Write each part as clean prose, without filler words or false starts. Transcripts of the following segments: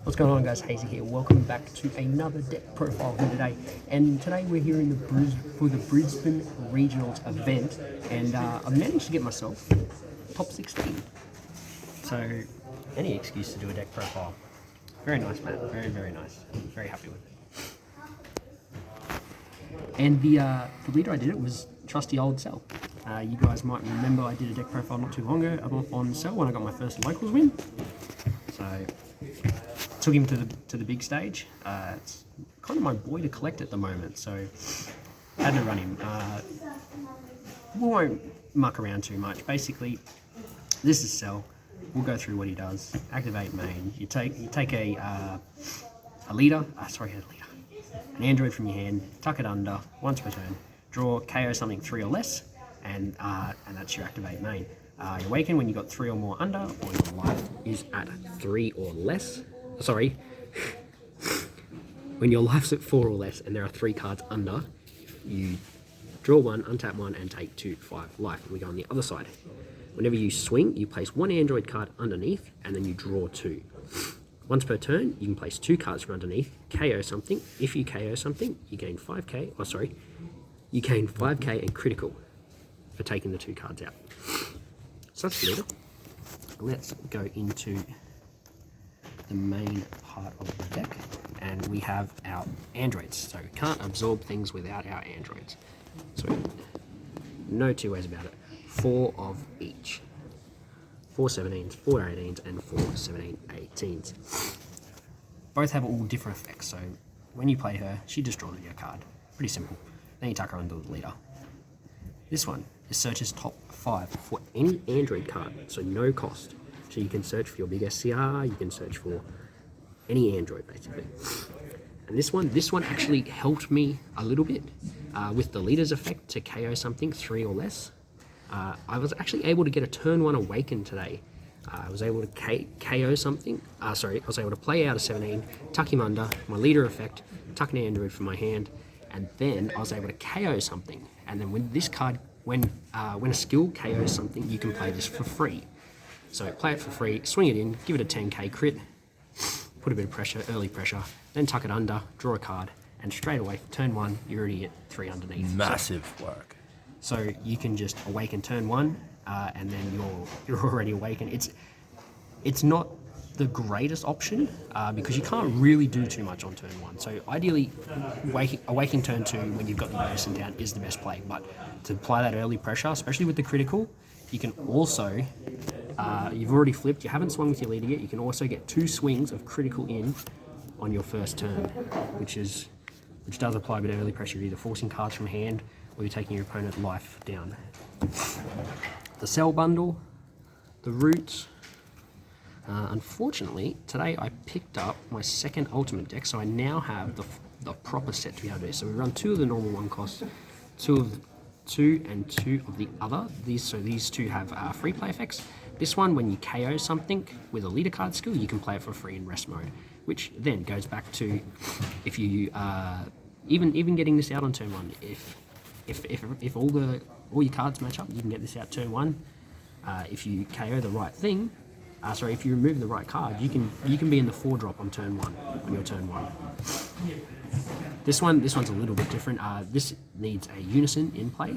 What's going on, guys? Hazy here. Welcome back to another deck profile here today. And today we're here in the for the Brisbane Regionals event, and I've managed to get myself top 16. So any excuse to do a deck profile. Very nice, man. Very, very nice. Very happy with it. And the leader I did it was trusty old Cell. You guys might remember I did a deck profile not too long ago on Cell when I got my first locals win. So took him to the big stage. It's kind of my boy to collect at the moment, so had to run him. We won't muck around too much. Basically, this is Cell. We'll go through what he does. Activate main. You take a leader. An android from your hand. Tuck it under once per turn. Draw KO something 3 or less, and that's your activate main. You awaken when you got 3 or more under, or your life is at 3 or less. Sorry. When your life's at 4 or less and there are 3 cards under, you draw 1, untap 1, and take 5 life. We go on the other side. Whenever you swing, you place 1 android card underneath, and then you draw 2. Once per turn, you can place 2 cards from underneath, KO something. If you KO something, you gain 5k. Oh, sorry. You gain 5k and critical for taking the 2 cards out. So that's the leader. Let's go into the main part of the deck, and we have our androids. So we can't absorb things without our androids. So no two ways about it. 4 of each. 4 17s, 4 18s, and 4 17 18s. Both have all different effects. So when you play her, she just draws you a card. Pretty simple. Then you tuck her under the leader. This one is searches top 5 for any android card, so no cost. So you can search for your big SCR, you can search for any android basically. And this one actually helped me a little bit with the leader's effect to KO something 3 or less. I was actually able to get a turn 1 awaken today. I was able to KO something. I was able to play out a 17, tuck him under, my leader effect, tuck an android from my hand, and then I was able to KO something. And then when this card, when a skill KOs something, you can play this for free. So play it for free, swing it in, give it a 10k crit, put a bit of pressure, early pressure, then tuck it under, draw a card, and straight away, turn 1, you already at 3 underneath. Massive work. So you can just awaken turn 1, and then you're already awakened. It's not the greatest option because you can't really do too much on turn 1. So ideally, awaking turn 2 when you've got the unison down is the best play. But to apply that early pressure, especially with the critical, you can also, you've already flipped, you haven't swung with your leader yet, you can also get 2 swings of critical in on your first turn, which does apply a bit of early pressure, either forcing cards from hand or you're taking your opponent's life down. The Cell bundle, the roots. Unfortunately, today I picked up my second ultimate deck, so I now have the proper set to be able to do. So we run 2 of the normal 1 cost, 2 and 2 of the other. These 2 have free play effects. This one, when you KO something with a leader card skill, you can play it for free in rest mode, which then goes back to if you even getting this out on turn 1. If all your cards match up, you can get this out turn 1. If you KO the right thing. If you remove the right card, you can be in the 4-drop on turn 1, on your turn 1. This one's a little bit different. This needs a unison in play.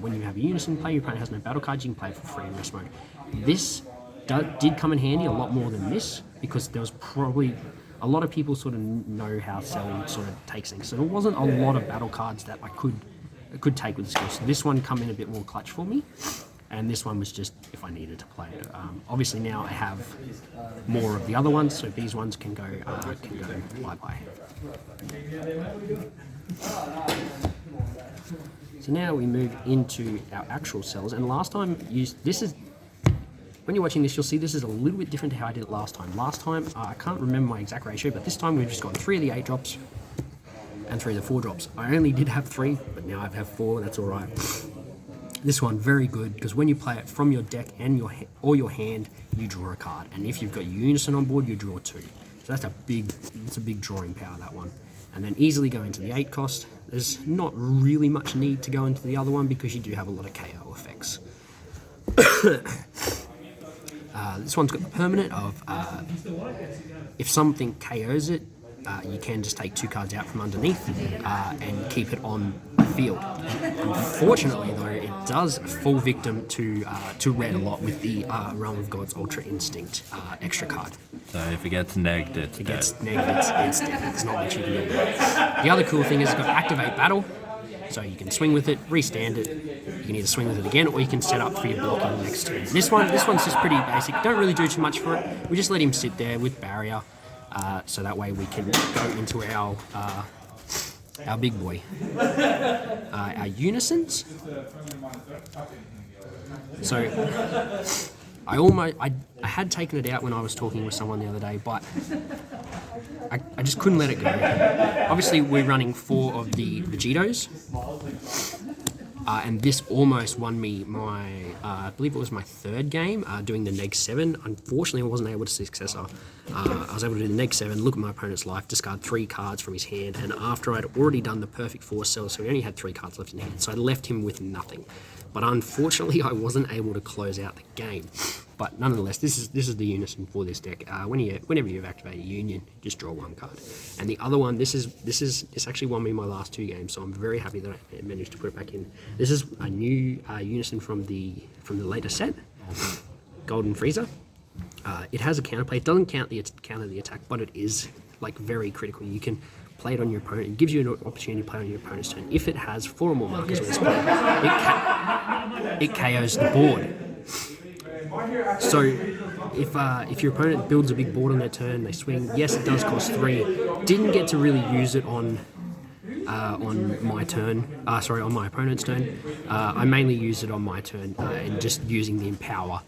When you have a unison play, your opponent has no battle cards, you can play it for free in rest mode. This did come in handy a lot more than this, because there was probably a lot of people sort of know how Cell sort of takes things. So there wasn't a lot of battle cards that I could take with the skill. So this one come in a bit more clutch for me. And this one was just if I needed to play it. Obviously now I have more of the other ones, so these ones can go bye-bye. So now we move into our actual cells, and last time when you're watching this, you'll see this is a little bit different to how I did it last time. Last time, I can't remember my exact ratio, but this time we've just got 3 of the 8 drops and 3 of the 4 drops. I only did have 3, but now I have 4, that's all right. This one, very good, because when you play it from your deck and your hand, you draw a card. And if you've got Unison on board, you draw 2. So that's a big drawing power, that one. And then easily go into the 8 cost. There's not really much need to go into the other one because you do have a lot of KO effects. This one's got the permanent of if something KOs it, you can just take 2 cards out from underneath and keep it on the field. Unfortunately, though, it does fall victim to red a lot with the Realm of God's Ultra Instinct extra card. So if it gets negged, it's dead. It's dead. There's not much you can do about it. The other cool thing is it's got Activate Battle, so you can swing with it, restand it. You can either swing with it again, or you can set up for your blocking next turn. This one's just pretty basic. Don't really do too much for it. We just let him sit there with barrier, so that way we can go into our big boy, our unisons. So I had taken it out when I was talking with someone the other day, but I just couldn't let it go. Obviously, we're running 4 of the Vegetos, and this almost won me my, I believe it was my 3rd game, doing the neg 7. Unfortunately, I wasn't able to successor. I was able to do the neg 7, look at my opponent's life, discard 3 cards from his hand, and after I'd already done the perfect 4 cell, so he only had 3 cards left in hand, so I left him with nothing. But unfortunately, I wasn't able to close out the game. But nonetheless, this is the unison for this deck. Whenever you've activated a union, just draw 1 card. And the other one, this actually won me my last 2 games, so I'm very happy that I managed to put it back in. This is a new unison from the later set, Golden Freezer. It has a counterplay. It doesn't counter the attack, but it is like very critical. You can play it on your opponent. It gives you an opportunity to play on your opponent's turn. If it has 4 or more markers when it's played, it KOs the board. So if your opponent builds a big board on their turn, they swing. Yes, it does cost 3. Didn't get to really use it on my turn. On my opponent's turn. I mainly used it on my turn and just using the Empower.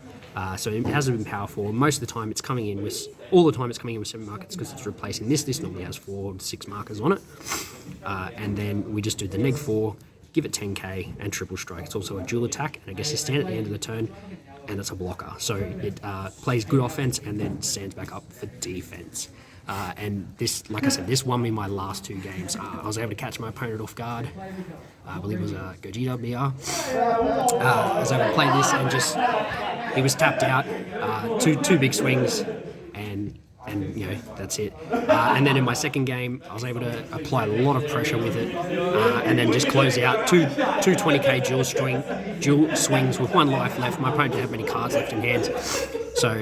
So it has an Empower 4. Most of the time, it's coming in with 7 markers because it's replacing this. This normally has 4 to 6 markers on it, and then we just do the neg 4, give it 10k, and triple strike. It's also a dual attack, and I guess you stand at the end of the turn, and it's a blocker. So it plays good offense and then stands back up for defense. And this, like I said, this won me my last 2 games. I was able to catch my opponent off guard. I believe it was Gogeta BR. I was able to play this and just, he was tapped out, two big swings, and that's it. And then in my second game, I was able to apply a lot of pressure with it, and then just close out two 20k dual swings with 1 life left. My opponent didn't have many cards left in hand. So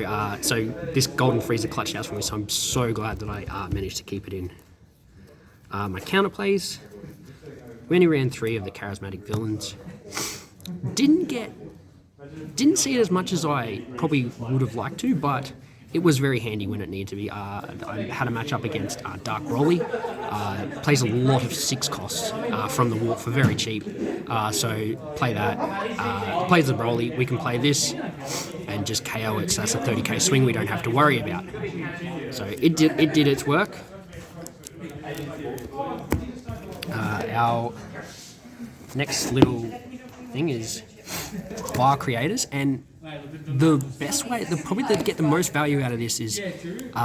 this Golden Freezer clutched out for me, so I'm so glad that I managed to keep it in. My counterplays, we only ran 3 of the charismatic villains. Didn't see it as much as I probably would have liked to, but it was very handy when it needed to be. I had a match up against Dark Broly. Plays a lot of 6 costs from the warp for very cheap. So play that. Plays the Broly. We can play this and just KO it. So that's a 30k swing we don't have to worry about. So it did its work. Our next little thing is Fire Creators, and the best way, probably to get the most value out of this is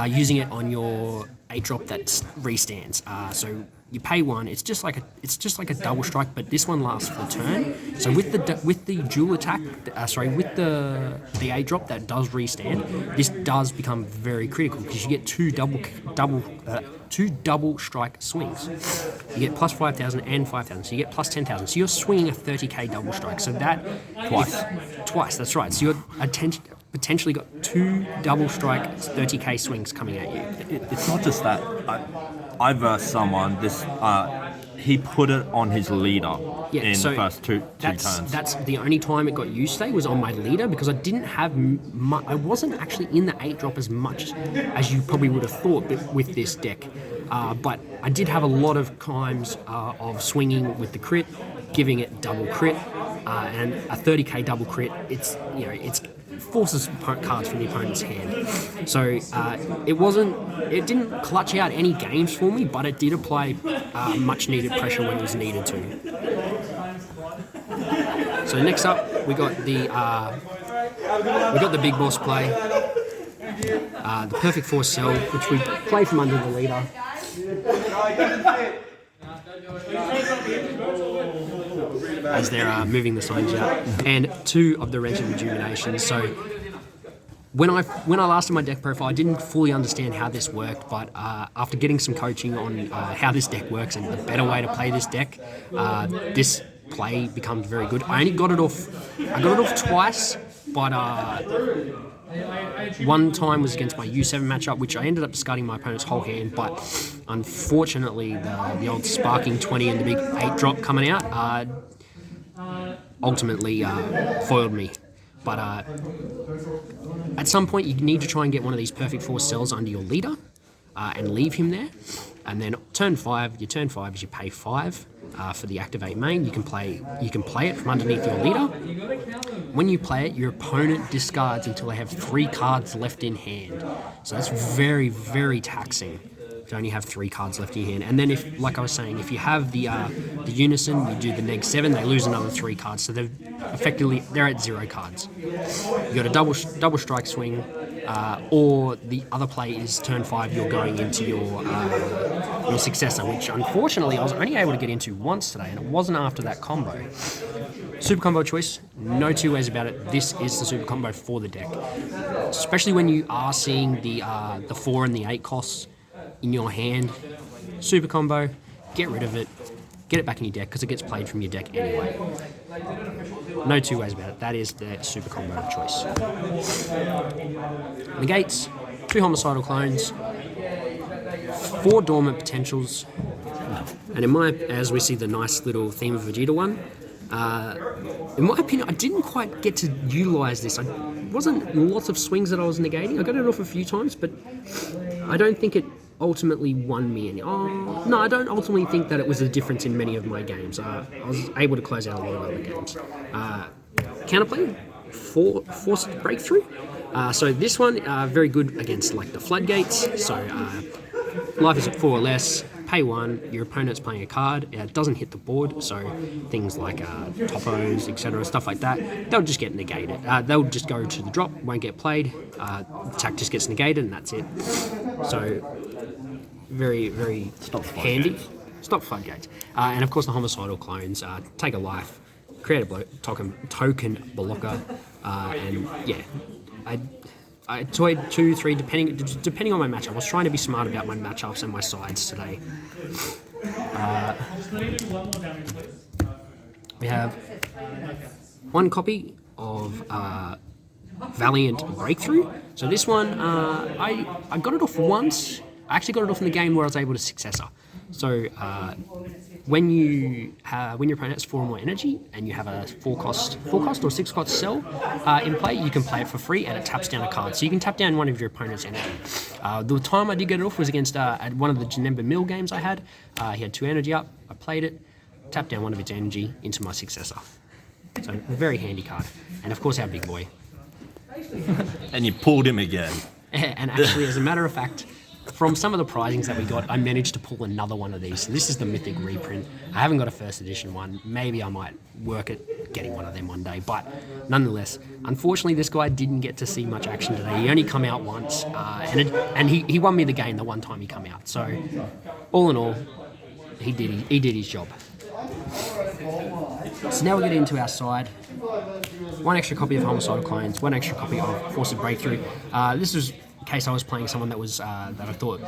using it on your 8-drop that restands. So you pay 1. It's just like a double strike, but this one lasts for the turn. So with the dual attack, with the 8-drop that does restand, this does become very critical because you get 2 double strike swings. You get plus 5,000 and 5,000, so you get plus 10,000. So you're swinging a 30k double strike. So that twice. That's right. So you're potentially got 2 double strike 30k swings coming at you. It's not just that. I versed someone. He put it on his leader in the first two turns. That's the only time it got used today was on my leader because I didn't have I wasn't actually in the 8-drop as much as you probably would have thought with this deck. But I did have a lot of times of swinging with the crit, giving it double crit, and a 30k double crit. It's forces cards from the opponent's hand. So it didn't clutch out any games for me, but it did apply much needed pressure when it was needed to. So next up, we got the big boss play, the perfect 4 cell, which we play from under the leader. As they're moving the signs out, and 2 of the Wrench of Rejuvenation. So when I last did my deck profile, I didn't fully understand how this worked, but after getting some coaching on how this deck works and the better way to play this deck, this play becomes very good. I got it off twice, but one time was against my U7 matchup, which I ended up discarding my opponent's whole hand, but unfortunately the old sparking 20 and the big 8 drop coming out ultimately foiled me. But at some point you need to try and get one of these perfect 4 cells under your leader and leave him there. And then turn 5 is you pay 5 for the activate main. You can play it from underneath your leader. When you play it, your opponent discards until they have 3 cards left in hand. So that's very, very taxing to only have 3 cards left in your hand. And then if, like I was saying, if you have the unison, you do the -7, they lose another 3 cards. So they're at 0 cards. You got a double strike swing, or the other play is turn 5. You're going into your successor, which unfortunately I was only able to get into once today, and it wasn't after that combo. Super combo choice, no two ways about it. This is the super combo for the deck, especially when you are seeing the 4 and the 8 costs in your hand. Super combo, get rid of it, get it back in your deck because it gets played from your deck anyway. No two ways about it. That is the super combo of choice. Negates, 2 homicidal clones, 4 dormant potentials, and as we see the nice little theme of Vegeta one, in my opinion, I didn't quite get to utilise this. It wasn't lots of swings that I was negating. I got it off a few times, but I don't think it ultimately won me any. No, I don't ultimately think that it was a difference in many of my games. I was able to close out a lot of other games. Counterplay, forced breakthrough. So this one, very good against like the floodgates. So life is at 4 or less. Pay 1, your opponent's playing a card, it doesn't hit the board, so things like topos, etc., stuff like that, they'll just get negated. They'll just go to the drop, won't get played, attack just gets negated, and that's it. So, very, very handy. Stop floodgates. And of course the homicidal clones, take a life, create a token blocker, and yeah, I toyed 2, 3, depending on my matchup. I was trying to be smart about my matchups and my sides today. We have 1 copy of Valiant Breakthrough. So this one, I got it off once. I actually got it off in the game where I was able to successor. So when your opponent has 4 or more energy and you have a 4 cost or 6 cost cell in play, you can play it for free and it taps down a card. So you can tap down one of your opponent's energy. The time I did get it off was against at one of the Janemba Mill games I had. He had 2 energy up. I played it, tapped down one of its energy into my successor. So a very handy card. And of course our big boy. And you pulled him again. And actually, as a matter of fact, from some of the prizings that we got, I managed to pull another one of these. So this is the Mythic reprint. I haven't got a first edition one. Maybe I might work at getting one of them one day. But nonetheless, unfortunately, this guy didn't get to see much action today. He only come out once, and he won me the game the one time he come out. So all in all, he did his job. So now we get into our side. 1 extra copy of Homicidal Clones, 1 extra copy of Forced Breakthrough. This was in case I was playing someone that was that I thought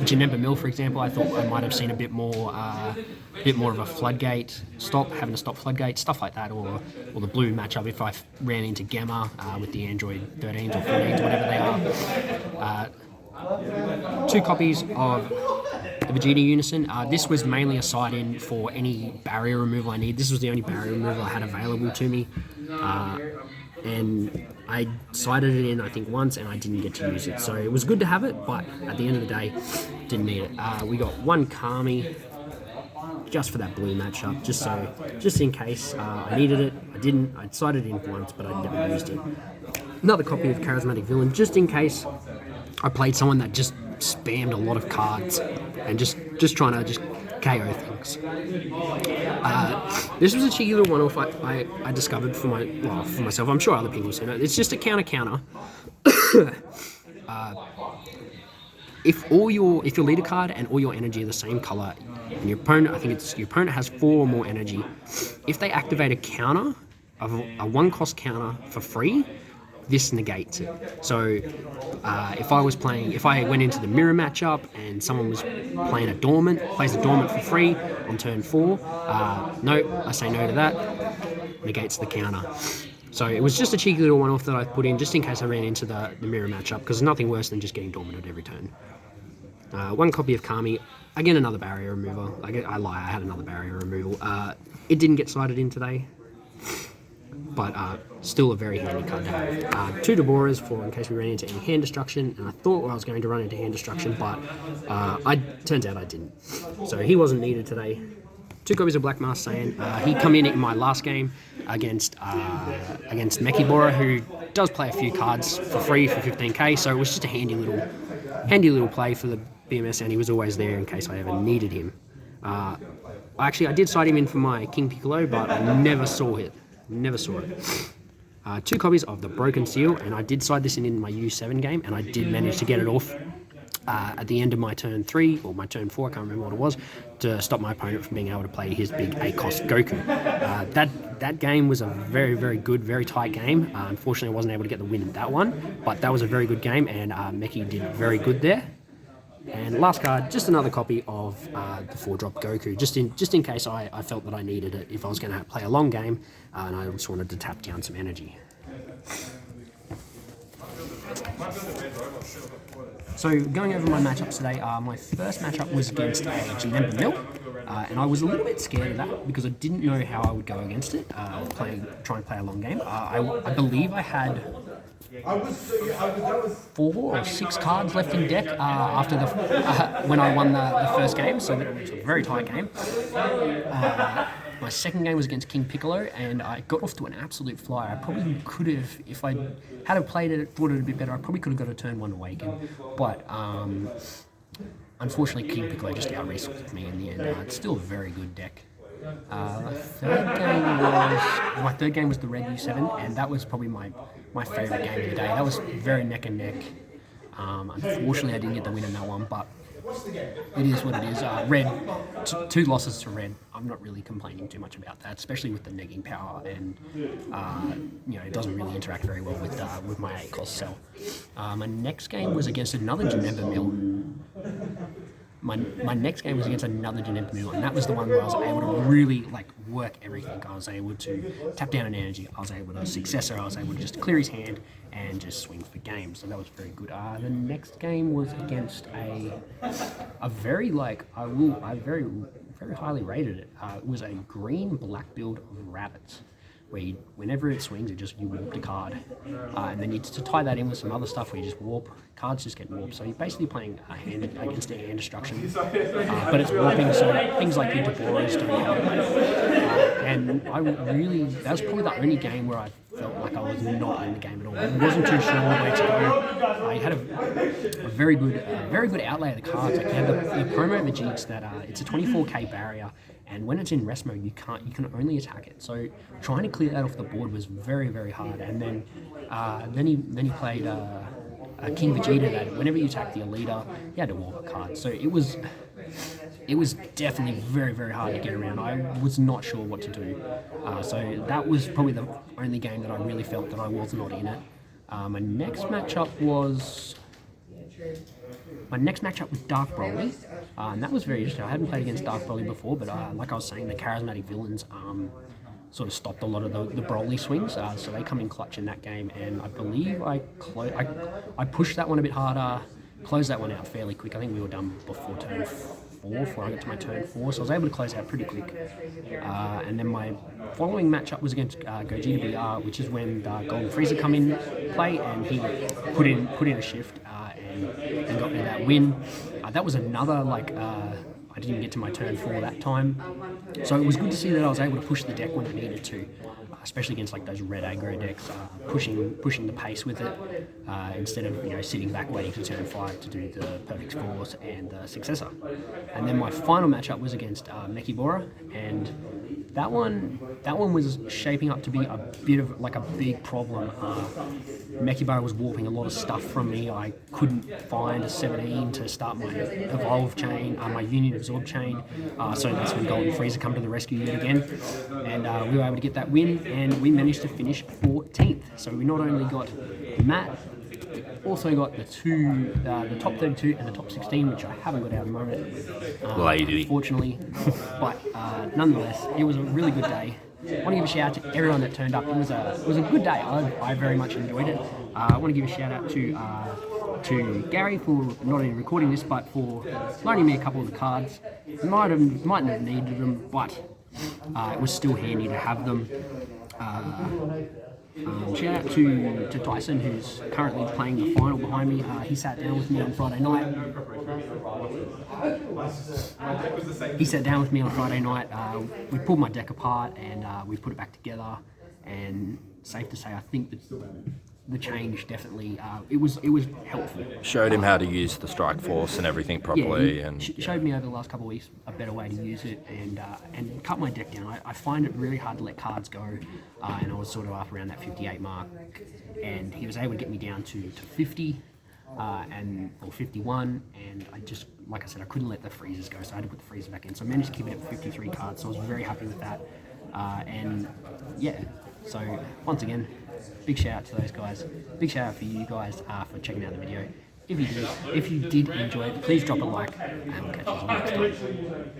Janemba Mill, for example. I thought I might have seen a bit more of a floodgate stop, having to stop floodgate, stuff like that, or the blue matchup if I ran into Gamma with the Android 13s or 14s, whatever they are. 2 copies of the Vegeta Unison. This was mainly a side-in for any barrier removal I need. This was the only barrier removal I had available to me. And I sided it in, I think, once, and I didn't get to use it. So it was good to have it, but at the end of the day, didn't need it. We got 1 Kami, just for that blue matchup, just in case I needed it. I didn't. I sided it in once, but I never used it. Another copy of Charismatic Villain, just in case I played someone that just spammed a lot of cards and just trying to just KO things. This was a cheeky little one-off I discovered for myself. I'm sure other people have seen it. It's just a counter. If your leader card and all your energy are the same color, and your opponent has 4 or more energy, if they activate a counter, a 1-cost counter for free, this negates it. So if I went into the mirror matchup and someone was playing plays a dormant for free on turn 4, no, I say no to that, negates the counter. So it was just a cheeky little one-off that I put in just in case I ran into the mirror matchup, because there's nothing worse than just getting dormanted every turn. 1 copy of Kami, again another barrier remover. I lie, I had another barrier removal. It didn't get slided in today, but still a very handy card to have. 2 Deborahs for in case we ran into any hand destruction, and I thought I was going to run into hand destruction, but turns out I didn't. So he wasn't needed today. 2 copies of Black Mask saying he come in my last game against Meki Bora, who does play a few cards for free for 15k, so it was just a handy little play for the BMS, and he was always there in case I ever needed him. Actually, I did side him in for my King Piccolo, but I never saw it. 2 copies of the Broken Seal, and I did side this in my U7 game, and I did manage to get it off at the end of my turn 3, or my turn 4, I can't remember what it was, to stop my opponent from being able to play his big 8-cost Goku. That game was a very, very good, very tight game. Unfortunately, I wasn't able to get the win in that one, but that was a very good game, and Meki did very good there. And last card, just another copy of the 4-drop Goku, just in case I felt that I needed it if I was going to play a long game, and I just wanted to tap down some energy. So going over my matchups today, my first matchup was against a Janemba Mill, and I was a little bit scared of that because I didn't know how I would go against it, trying to play a long game. I believe I had 4 or 6 cards left in deck after when I won the first game, so it was a very tight game. My second game was against King Piccolo, and I got off to an absolute flyer. I probably could have, if I had played it, thought it a bit better, I probably could have got a turn 1 Awaken. But unfortunately, King Piccolo just out-resourced me in the end. It's still a very good deck. My third game was the Red U7, and that was probably my favourite game of the day. That was very neck and neck. Unfortunately, I didn't get the win in that one, but it is what it is. Red, 2 losses to Red. I'm not really complaining too much about that, especially with the negging power, and it doesn't really interact very well with my 8-cost cell. My next game was against another Janemba Mill. My next game was against another Janemba Mill, and that was the one where I was able to really work everything. I was able to tap down an energy. I was able to successor. I was able to just clear his hand and just swing for game. So that was very good. The next game was against a very I very highly rated it. It was a green black build of rabbits, where whenever it swings, you warp a card, and then to tie that in with some other stuff where you just warp. Cards just get warped, so you're basically playing a hand against a hand destruction, but it's warping, so things like your Deborahs don't help. And that was probably the only game where I felt like I was not in the game at all. I wasn't too sure where to go. I had a very good outlay of the cards. Like you had the promo Majiks that it's a 24k barrier, and when it's in rest mode, you can only attack it. So trying to clear that off the board was very, very hard. And then he played King Vegeta that whenever you attack the Alita, you had to warp a card. So it was definitely very, very hard to get around. I was not sure what to do. So that was probably the only game that I really felt that I was not in it. My next matchup was Dark Broly, and that was very interesting. I hadn't played against Dark Broly before, but like I was saying, the charismatic villains sort of stopped a lot of the Broly swings, so they come in clutch in that game, and I believe I pushed that one a bit harder, closed that one out fairly quick. I think we were done before turn 4, before I got to my turn 4, so I was able to close out pretty quick. And then my following matchup was against Gogeta BR, which is when Golden Frieza come in play, and he put in a shift and got me that win. That was another I didn't get to my turn 4 that time, so it was good to see that I was able to push the deck when I needed to, especially against those red aggro decks, pushing the pace with it instead of sitting back waiting for turn 5 to do the Perfect Force and the Successor. And then my final matchup was against Meki Bora, and that one was shaping up to be a bit of a big problem. Mechibo was warping a lot of stuff from me. I couldn't find a 17 to start my Evolve chain, my Union Absorb chain. So that's when Golden Freezer come to the rescue yet again. And we were able to get that win, and we managed to finish 14th. So we not only got Matt, also got the top 32 and the top 16, which I haven't got out at the moment, unfortunately. But nonetheless, it was a really good day. I want to give a shout out to everyone that turned up. It was a good day. I very much enjoyed it. I want to give a shout out to Gary for not only recording this, but for loaning me a couple of the cards. Mightn't have needed them, but it was still handy to have them. Shout out to Tyson, who's currently playing the final behind me. He sat down with me on Friday night. We pulled my deck apart and we put it back together. And safe to say, I think that the change definitely it was helpful. Showed him how to use the strike force and everything properly, and showed me over the last couple of weeks a better way to use it and cut my deck down. I find it really hard to let cards go, and I was sort of up around that 58 mark, and he was able to get me down to 50 or 51, and I just, like I said, I couldn't let the freezers go, so I had to put the freezer back in. So I managed to keep it at 53 cards, so I was very happy with that. And yeah, so once again, big shout out to those guys. Big shout out for you guys for checking out the video. If you did enjoy it, please drop a like, and we'll catch you next time.